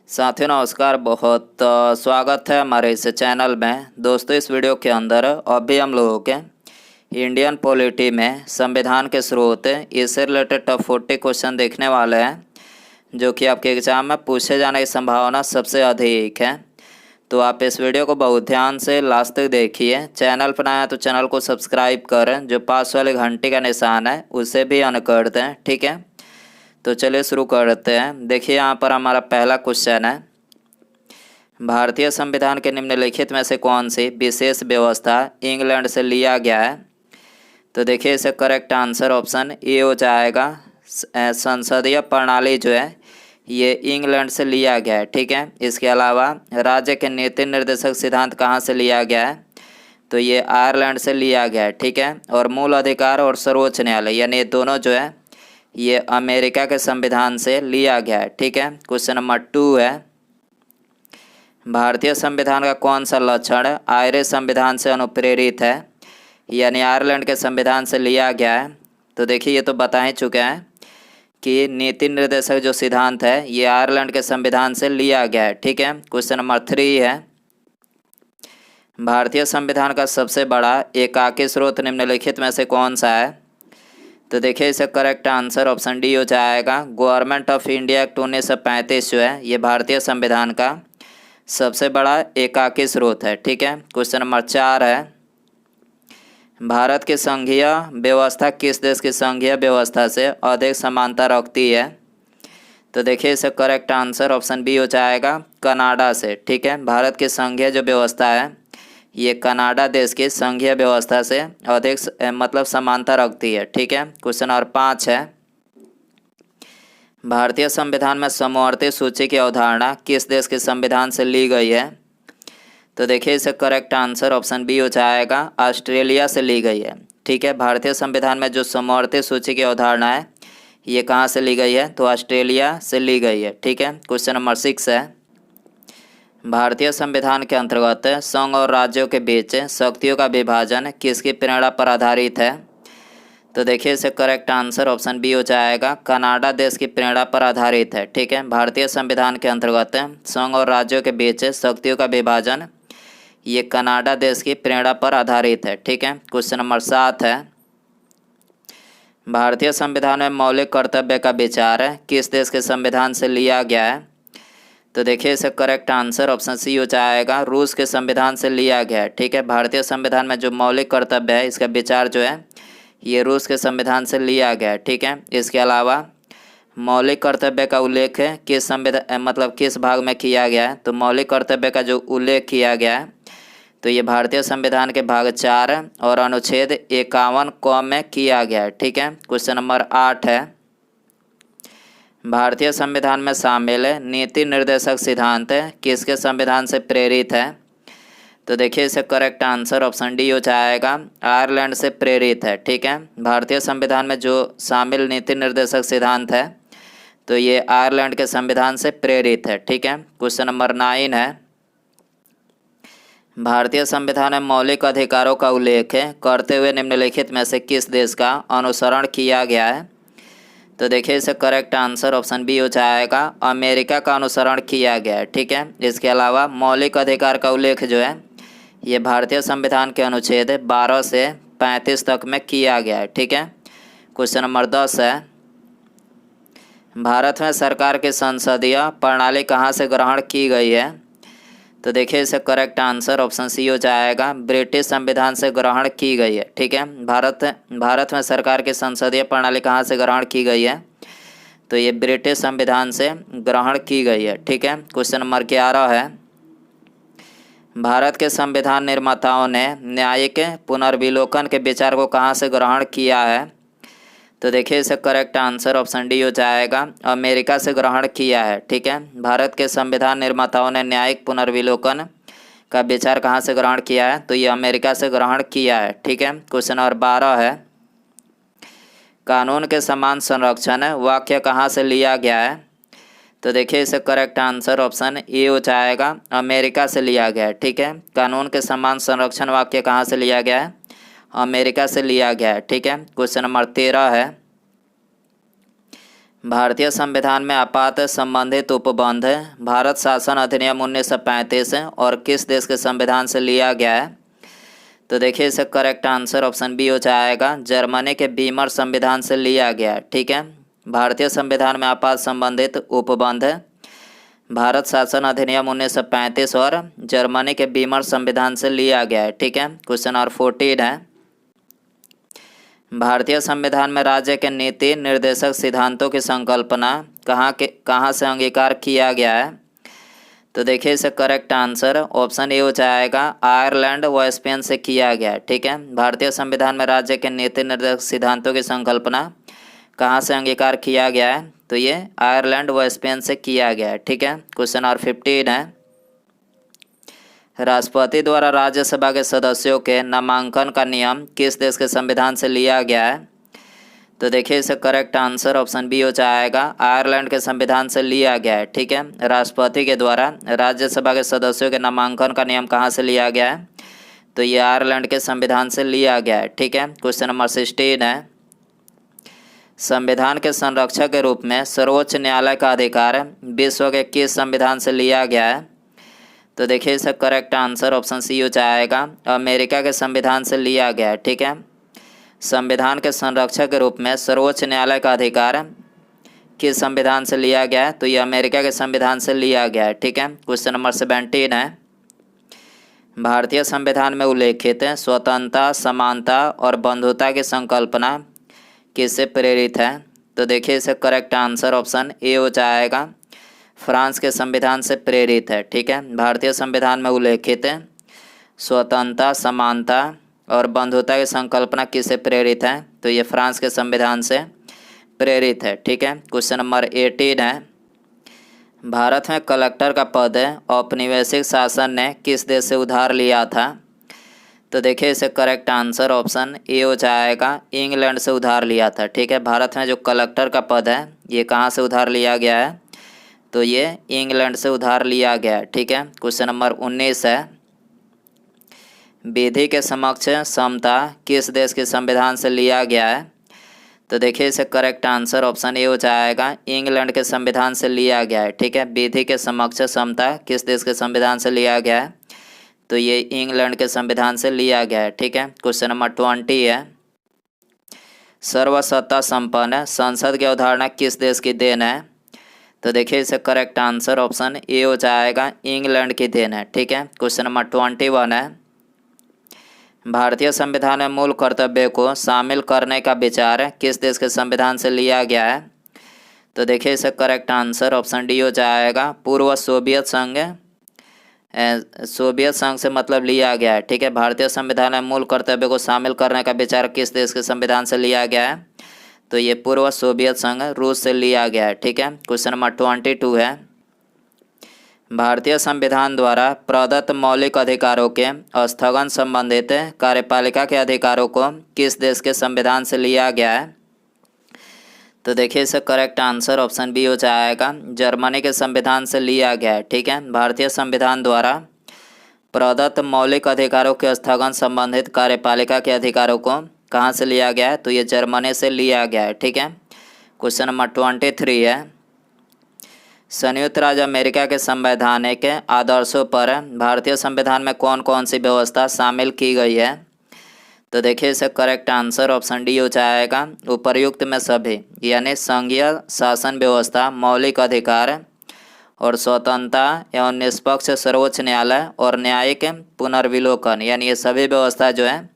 साथियों नमस्कार। बहुत स्वागत है हमारे इस चैनल में। दोस्तों इस वीडियो के अंदर अभी हम लोगों के इंडियन पॉलिटी में संविधान के स्रोत इससे रिलेटेड टॉप 40 क्वेश्चन देखने वाले हैं, जो कि आपके एग्जाम में पूछे जाने की संभावना सबसे अधिक है। तो आप इस वीडियो को बहुत ध्यान से लास्ट तक देखिए। चैनल पर आया तो चैनल को सब्सक्राइब करें, जो पास वाले घंटे का निशान है उसे भी ऑन कर दें, ठीक है। तो चलिए शुरू करते हैं। देखिए यहाँ पर हमारा पहला क्वेश्चन है, भारतीय संविधान के निम्नलिखित में से कौन सी विशेष व्यवस्था इंग्लैंड से लिया गया है। तो देखिए इसे करेक्ट आंसर ऑप्शन ए हो जाएगा। संसदीय प्रणाली जो है ये इंग्लैंड से लिया गया है, ठीक है। इसके अलावा राज्य के नीति निर्देशक सिद्धांत कहाँ से लिया गया है, तो ये आयरलैंड से लिया गया है, ठीक है। और मूल अधिकार और सर्वोच्च न्यायालय यानी दोनों जो है ये अमेरिका के संविधान से लिया गया है, ठीक है। क्वेश्चन नंबर 2 है, भारतीय संविधान का कौन सा लक्षण आयरिश संविधान से अनुप्रेरित है, यानी आयरलैंड के संविधान से लिया गया है। तो देखिए ये तो बता ही चुके हैं कि नीति निर्देशक जो सिद्धांत है ये आयरलैंड के संविधान से लिया गया है, ठीक है। क्वेश्चन नंबर 3 है, भारतीय संविधान का सबसे बड़ा एकाकी स्रोत निम्नलिखित में से कौन सा है। तो देखिए इसे करेक्ट आंसर ऑप्शन डी हो जाएगा। गवर्नमेंट ऑफ इंडिया एक्ट 1935 जो है ये भारतीय संविधान का सबसे बड़ा एकाकी स्रोत है, ठीक है। क्वेश्चन नंबर 4 है, भारत की संघीय व्यवस्था किस देश की संघीय व्यवस्था से अधिक समानता रखती है। तो देखिए इसे करेक्ट आंसर ऑप्शन बी हो जाएगा, कनाडा से, ठीक है। भारत की संघीय जो व्यवस्था है ये कनाडा देश की संघीय व्यवस्था से अधिक मतलब समानता रखती है, ठीक है। क्वेश्चन नंबर 5 है, भारतीय संविधान में समवर्ती सूची की अवधारणा किस देश के संविधान से ली गई है। तो देखिए इसे करेक्ट आंसर ऑप्शन बी हो जाएगा, ऑस्ट्रेलिया से ली गई है, ठीक है। भारतीय संविधान में जो समवर्ती सूची की अवधारणा है ये कहाँ से ली गई है, तो ऑस्ट्रेलिया से ली गई है, ठीक है। क्वेश्चन नंबर 6 है, भारतीय संविधान के अंतर्गत संघ और राज्यों के बीच शक्तियों का विभाजन किसकी प्रेरणा पर आधारित है। तो देखिए इसे करेक्ट आंसर ऑप्शन बी हो जाएगा, कनाडा देश की प्रेरणा पर आधारित है, ठीक है। भारतीय संविधान के अंतर्गत संघ और राज्यों के बीच शक्तियों का विभाजन ये कनाडा देश की प्रेरणा पर आधारित है, ठीक है। क्वेश्चन नंबर 7 है, भारतीय संविधान में मौलिक कर्तव्य का विचार किस देश के संविधान से लिया गया है। तो देखिए इसे करेक्ट आंसर ऑप्शन सी हो जाएगा, रूस के संविधान से लिया गया है, ठीक है। भारतीय संविधान में जो मौलिक कर्तव्य है इसका विचार जो है ये रूस के संविधान से लिया गया है, ठीक है। इसके अलावा मौलिक कर्तव्य का उल्लेख किस संविधान मतलब किस भाग में किया गया है, तो मौलिक कर्तव्य का जो उल्लेख किया गया है तो ये भारतीय संविधान के भाग 4 और अनुच्छेद 51 क में किया गया है, ठीक है। क्वेश्चन नंबर 8 है, भारतीय संविधान में शामिल नीति निर्देशक सिद्धांत किसके संविधान से प्रेरित है। तो देखिए इसे करेक्ट आंसर ऑप्शन डी हो जाएगा, आयरलैंड से प्रेरित है, ठीक है। भारतीय संविधान में जो शामिल नीति निर्देशक सिद्धांत है तो ये आयरलैंड के संविधान से प्रेरित है, ठीक है। क्वेश्चन नंबर 9 है, भारतीय संविधान में मौलिक अधिकारों का उल्लेख करते हुए निम्नलिखित में से किस देश का अनुसरण किया गया है। तो देखिए इसे करेक्ट आंसर ऑप्शन बी हो जाएगा, अमेरिका का अनुसरण किया गया है, ठीक है। इसके अलावा मौलिक अधिकार का उल्लेख जो है ये भारतीय संविधान के अनुच्छेद 12 से 35 तक में किया गया है, ठीक है। क्वेश्चन नंबर 10 है, भारत में सरकार की संसदीय प्रणाली कहाँ से ग्रहण की गई है। तो देखिए इसे करेक्ट आंसर ऑप्शन सी हो जाएगा, ब्रिटिश संविधान से ग्रहण की गई है, ठीक है। भारत में सरकार की संसदीय प्रणाली कहाँ से ग्रहण की गई है, तो ये ब्रिटिश संविधान से ग्रहण की गई है, ठीक है। क्वेश्चन नंबर 11 है, भारत के संविधान निर्माताओं ने न्यायिक पुनर्विलोकन के विचार को कहाँ से ग्रहण किया है। तो देखिए इसे करेक्ट आंसर ऑप्शन डी हो जाएगा, अमेरिका से ग्रहण किया है, ठीक है। भारत के संविधान निर्माताओं ने न्यायिक पुनर्विलोकन का विचार कहाँ से ग्रहण किया है, तो ये अमेरिका से ग्रहण किया है, ठीक है। क्वेश्चन नंबर 12 है, कानून के समान संरक्षण वाक्य कहाँ से लिया गया है। तो देखिए इसे करेक्ट आंसर ऑप्शन ए हो जाएगा, अमेरिका से लिया गया है, ठीक है। कानून के समान संरक्षण वाक्य कहाँ से लिया गया है, अमेरिका से लिया गया है, ठीक है। क्वेश्चन नंबर 13 है, भारतीय संविधान में आपात संबंधित उपबंध भारत शासन अधिनियम 1935 और किस देश के संविधान से लिया गया है? तो देखिए इसका करेक्ट आंसर ऑप्शन बी हो जाएगा, जर्मनी के बीमर संविधान से लिया गया। ठीक है, भारतीय संविधान में आपात संबंधित उपबंध भारत शासन अधिनियम 1935 और जर्मनी के बीमर संविधान से लिया गया है। ठीक है, क्वेश्चन नंबर 14 है, भारतीय संविधान में राज्य के नीति निर्देशक सिद्धांतों की संकल्पना कहाँ से अंगीकार किया गया है? तो देखिए इसका करेक्ट आंसर ऑप्शन ए हो जाएगा, आयरलैंड व स्पेन से किया गया है। ठीक है, भारतीय संविधान में राज्य के नीति निर्देशक सिद्धांतों की संकल्पना कहाँ से अंगीकार किया गया है? तो ये आयरलैंड व स्पेन से किया गया है। ठीक है, क्वेश्चन नंबर 15 है, राष्ट्रपति द्वारा राज्यसभा के सदस्यों के नामांकन का नियम किस देश के संविधान से लिया गया है? तो देखिए इसका करेक्ट आंसर ऑप्शन बी हो जाएगा, आयरलैंड के संविधान से लिया गया है। ठीक है, राष्ट्रपति के द्वारा राज्यसभा के सदस्यों के नामांकन का नियम कहाँ से लिया गया है? तो ये आयरलैंड के संविधान से लिया गया है। ठीक है, क्वेश्चन नंबर 16 है, संविधान के संरक्षक के रूप में सर्वोच्च न्यायालय का अधिकार विश्व के किस संविधान से लिया गया है? तो देखिए इसका करेक्ट आंसर ऑप्शन सी हो जाएगा, अमेरिका के संविधान से लिया गया है। ठीक है, संविधान के संरक्षक के रूप में सर्वोच्च न्यायालय का अधिकार किस संविधान से लिया गया है? तो ये अमेरिका के संविधान से लिया गया है। ठीक है, क्वेश्चन नंबर 17 है, भारतीय संविधान में उल्लेखित स्वतंत्रता, समानता और बंधुता की संकल्पना किससे प्रेरित है? तो देखिए इसका करेक्ट आंसर ऑप्शन ए हो जाएगा, फ्रांस के संविधान से प्रेरित है। ठीक है, भारतीय संविधान में उल्लेखित स्वतंत्रता, समानता और बंधुता की संकल्पना किससे प्रेरित है? तो ये फ्रांस के संविधान से प्रेरित है। ठीक है, क्वेश्चन नंबर 18 है, भारत में कलेक्टर का पद औपनिवेशिक शासन ने किस देश से उधार लिया था? तो देखिए इसे करेक्ट आंसर ऑप्शन ए हो जाएगा, इंग्लैंड से उधार लिया था। ठीक है, भारत में जो कलेक्टर का पद है ये कहाँ से उधार लिया गया है? तो ये इंग्लैंड से उधार लिया गया है। ठीक है, क्वेश्चन नंबर 19 है, विधि के समक्ष समता किस देश के संविधान से लिया गया है? तो देखिए इसे करेक्ट आंसर ऑप्शन ए हो जाएगा, इंग्लैंड के संविधान से लिया गया है। ठीक है, विधि के समक्ष समता किस देश के संविधान से लिया गया है? तो ये इंग्लैंड के संविधान से लिया गया है। ठीक है, क्वेश्चन नंबर 20 है, सर्वसत्ता संपन्न संसद की अवधारणा किस देश की देन है? तो देखिए इसे करेक्ट आंसर ऑप्शन ए हो जाएगा, इंग्लैंड की देन है। ठीक है, क्वेश्चन नंबर 21 है, भारतीय संविधान में मूल कर्तव्य को शामिल करने का विचार किस देश के संविधान से लिया गया है? तो देखिए इसे करेक्ट आंसर ऑप्शन डी हो जाएगा, पूर्व सोवियत संघ, सोवियत संघ से मतलब लिया गया है। ठीक है, भारतीय संविधान में मूल कर्तव्य को शामिल करने का विचार किस देश के संविधान से लिया गया है? तो ये पूर्व सोवियत संघ रूस से लिया गया है। ठीक है, क्वेश्चन नंबर 22 है, भारतीय संविधान द्वारा प्रदत्त मौलिक अधिकारों के स्थगन संबंधित कार्यपालिका के अधिकारों को किस देश के संविधान से लिया गया है? तो देखिए इसका करेक्ट आंसर ऑप्शन बी हो जाएगा, जर्मनी के संविधान से लिया गया है। ठीक है, भारतीय संविधान द्वारा प्रदत्त मौलिक अधिकारों के स्थगन संबंधित कार्यपालिका के अधिकारों को कहाँ से लिया गया है? तो ये जर्मनी से लिया गया है। ठीक है, क्वेश्चन नंबर 23 है, संयुक्त राज्य अमेरिका के संवैधानिक आदर्शों पर भारतीय संविधान में कौन कौन सी व्यवस्था शामिल की गई है? तो देखिए इसका करेक्ट आंसर ऑप्शन डी हो जाएगा, उपर्युक्त में सभी, यानी संघीय शासन व्यवस्था, मौलिक अधिकार और स्वतंत्रता एवं निष्पक्ष सर्वोच्च न्यायालय और न्यायिक पुनर्विलोकन, यानी ये सभी व्यवस्था जो है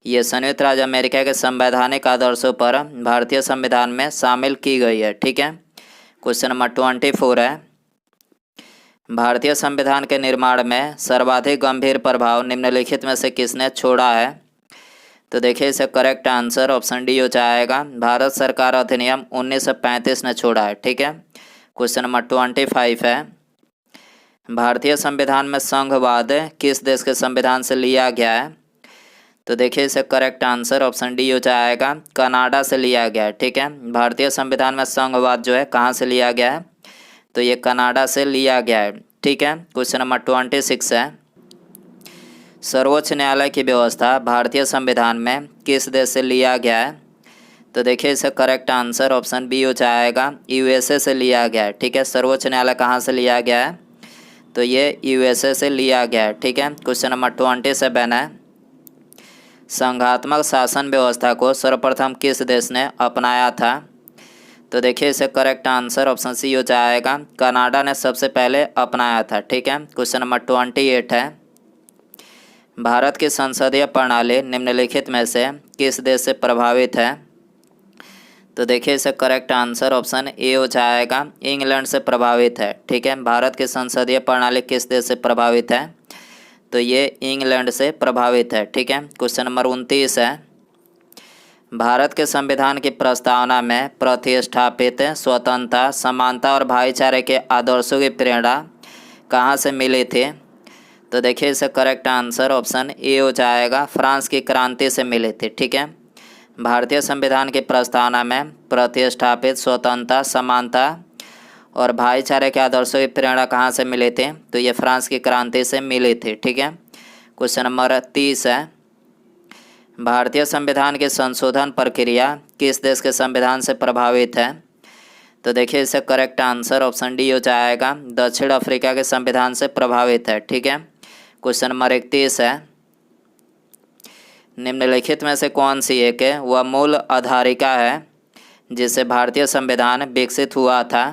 ये संयुक्त राज्य अमेरिका के संवैधानिक आदर्शों पर भारतीय संविधान में शामिल की गई है। ठीक है, क्वेश्चन नंबर 24 है, भारतीय संविधान के निर्माण में सर्वाधिक गंभीर प्रभाव निम्नलिखित में से किसने छोड़ा है? तो देखिए इसे करेक्ट आंसर ऑप्शन डी हो जाएगा, भारत सरकार अधिनियम 1935 ने छोड़ा है। ठीक है, क्वेश्चन नंबर 25 है, भारतीय संविधान में संघवाद किस देश के संविधान से लिया गया है? तो देखिए इसे करेक्ट आंसर ऑप्शन डी हो जाएगा, कनाडा से लिया गया है। ठीक है, भारतीय संविधान में संघवाद जो है कहाँ से लिया गया है? तो ये कनाडा से लिया गया है। ठीक है, क्वेश्चन नंबर 26 है, सर्वोच्च न्यायालय की व्यवस्था भारतीय संविधान में किस देश से लिया गया है? तो देखिए इसका करेक्ट आंसर ऑप्शन बी हो जाएगा, यूएसए से लिया गया है। ठीक है, सर्वोच्च न्यायालय कहाँ से लिया गया है? तो ये यूएसए से लिया गया है। ठीक है, क्वेश्चन नंबर 27 है, संघात्मक शासन व्यवस्था को सर्वप्रथम किस देश ने अपनाया था? तो देखिए इसे करेक्ट आंसर ऑप्शन सी हो जाएगा, कनाडा ने सबसे पहले अपनाया था। ठीक है, क्वेश्चन नंबर 28 है, भारत की संसदीय प्रणाली निम्नलिखित में से किस देश से प्रभावित है? तो देखिए इसे करेक्ट आंसर ऑप्शन ए हो जाएगा, इंग्लैंड से प्रभावित है। ठीक है, भारत की संसदीय प्रणाली किस देश से प्रभावित है? तो ये इंग्लैंड से प्रभावित है। ठीक है, क्वेश्चन नंबर 29 है, भारत के संविधान की प्रस्तावना में प्रतिष्ठापित स्वतंत्रता, समानता और भाईचारे के आदर्शों की प्रेरणा कहाँ से मिली थी? तो देखिए इसका करेक्ट आंसर ऑप्शन ए हो जाएगा, फ्रांस की क्रांति से मिली थी। ठीक है, भारतीय संविधान की प्रस्तावना में प्रतिष्ठापित स्वतंत्रता, समानता और भाईचारे के आदर्शों की प्रेरणा कहाँ से मिली थी? तो ये फ्रांस की क्रांति से मिली थी। ठीक है, क्वेश्चन नंबर 30 है, भारतीय संविधान की संशोधन प्रक्रिया किस देश के संविधान से प्रभावित है? तो देखिए इसका करेक्ट आंसर ऑप्शन डी हो जाएगा, दक्षिण अफ्रीका के संविधान से प्रभावित है। ठीक है, क्वेश्चन नंबर 31 है, निम्नलिखित में से कौन सी एक वह मूल आधारिका है जिससे भारतीय संविधान विकसित हुआ था?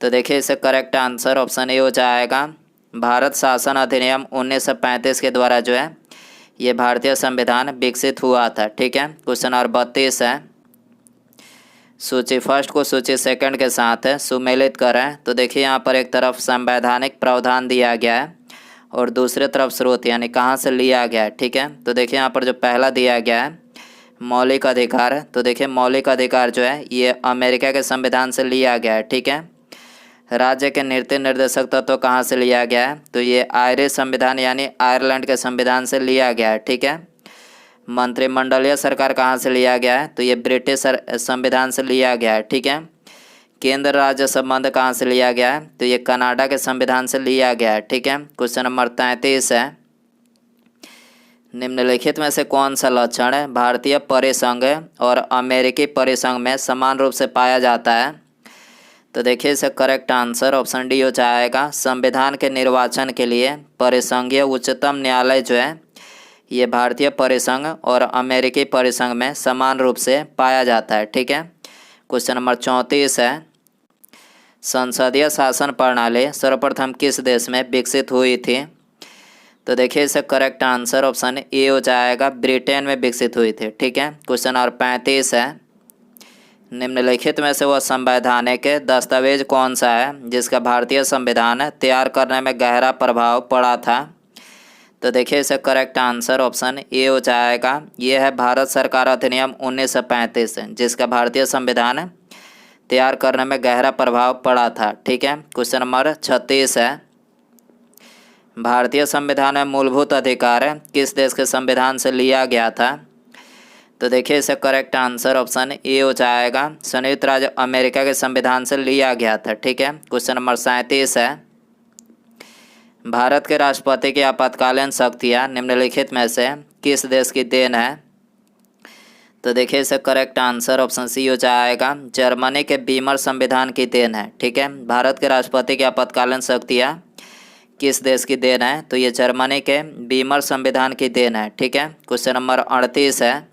तो देखिए इसका करेक्ट आंसर ऑप्शन ए हो जाएगा, भारत शासन अधिनियम 1935 के द्वारा जो है ये भारतीय संविधान विकसित हुआ था। ठीक है, क्वेश्चन नंबर 32 है, सूची फर्स्ट को सूची सेकंड के साथ सुमेलित करें। तो देखिए यहाँ पर एक तरफ संवैधानिक प्रावधान दिया गया है और दूसरे तरफ स्रोत यानी कहाँ से लिया गया है। ठीक है, तो देखिए यहाँ पर जो पहला दिया गया है मौलिक अधिकार, तो देखिए मौलिक अधिकार जो है ये अमेरिका के संविधान से लिया गया है। ठीक है, राज्य के नीति निर्देशक तत्व कहाँ से लिया गया है? तो ये आयरिश संविधान यानी आयरलैंड के संविधान से लिया गया है। ठीक है, मंत्रिमंडलीय सरकार कहाँ से लिया गया है? तो ये ब्रिटिश संविधान से लिया गया है। ठीक है, केंद्र राज्य संबंध कहाँ से लिया गया है? तो ये कनाडा के संविधान से लिया गया है। ठीक है, क्वेश्चन नंबर 33 है, निम्नलिखित में से कौन सा लक्षण भारतीय परिसंघ और अमेरिकी परिसंघ में समान रूप से पाया जाता है? तो देखिए इसका करेक्ट आंसर ऑप्शन डी हो जाएगा, संविधान के निर्वाचन के लिए परिसंघीय उच्चतम न्यायालय जो है ये भारतीय परिसंघ और अमेरिकी परिसंघ में समान रूप से पाया जाता है। ठीक है, क्वेश्चन नंबर 34 है, संसदीय शासन प्रणाली सर्वप्रथम किस देश में विकसित हुई थी? तो देखिए इसका करेक्ट आंसर ऑप्शन ए हो जाएगा, ब्रिटेन में विकसित हुई थी। ठीक है, क्वेश्चन नंबर 35 है, निम्नलिखित में से वह संवैधानिक दस्तावेज कौन सा है जिसका भारतीय संविधान तैयार करने में गहरा प्रभाव पड़ा था? तो देखिए इसका करेक्ट आंसर ऑप्शन ए हो जाएगा, यह है भारत सरकार अधिनियम 1935 जिसका भारतीय संविधान तैयार करने में गहरा प्रभाव पड़ा था। ठीक है, क्वेश्चन नंबर 36 है, भारतीय संविधान में मूलभूत अधिकार किस देश के संविधान से लिया गया था? तो देखिए इसका करेक्ट आंसर ऑप्शन ए हो जाएगा, संयुक्त राज्य अमेरिका के संविधान से लिया गया था। ठीक है, क्वेश्चन नंबर 37 है, भारत के राष्ट्रपति की आपातकालीन शक्तियाँ निम्नलिखित में से किस देश की देन है? तो देखिए इसका करेक्ट आंसर ऑप्शन सी हो जाएगा, जर्मनी के बीमर संविधान की देन है। ठीक है, भारत के राष्ट्रपति की आपातकालीन शक्तियाँ किस देश की देन है? तो ये जर्मनी के बीमर संविधान की देन है। ठीक है, क्वेश्चन नंबर 38 है,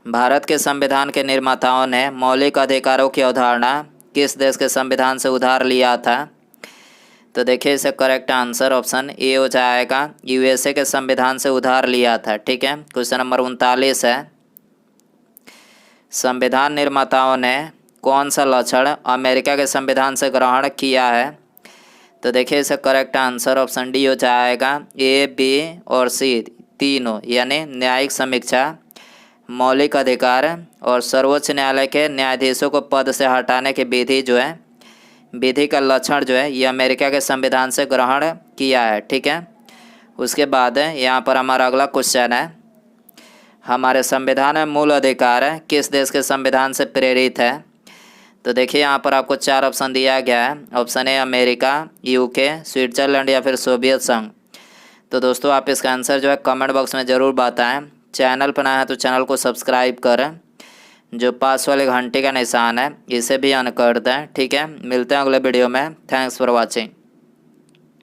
भारत के संविधान के निर्माताओं ने मौलिक अधिकारों की अवधारणा किस देश के संविधान से उधार लिया था? तो देखिए इसका करेक्ट आंसर ऑप्शन ए हो जाएगा, यूएसए के संविधान से उधार लिया था। ठीक है, क्वेश्चन नंबर 39 है, संविधान निर्माताओं ने कौन सा लक्षण अमेरिका के संविधान से ग्रहण किया है? तो देखिए इसका करेक्ट आंसर ऑप्शन डी हो जाएगा, ए, बी और सी तीनों, यानी न्यायिक समीक्षा, मौलिक अधिकार और सर्वोच्च न्यायालय के न्यायाधीशों को पद से हटाने की विधि का लक्षण जो है ये अमेरिका के संविधान से ग्रहण किया है। ठीक है, उसके बाद यहाँ पर हमारा अगला क्वेश्चन है, हमारे संविधान में मूल अधिकार किस देश के संविधान से प्रेरित है? तो देखिए यहाँ पर आपको 4 ऑप्शन दिया गया है। Option A America, UK, Switzerland या फिर सोवियत संघ। तो दोस्तों आप इसका आंसर जो है कमेंट बॉक्स में ज़रूर बताएं चैनल पर नया है तो चैनल को सब्सक्राइब करें, जो पास वाले घंटे का निशान है इसे भी ऑन कर दें। ठीक है, मिलते हैं अगले वीडियो में। Thanks for watching.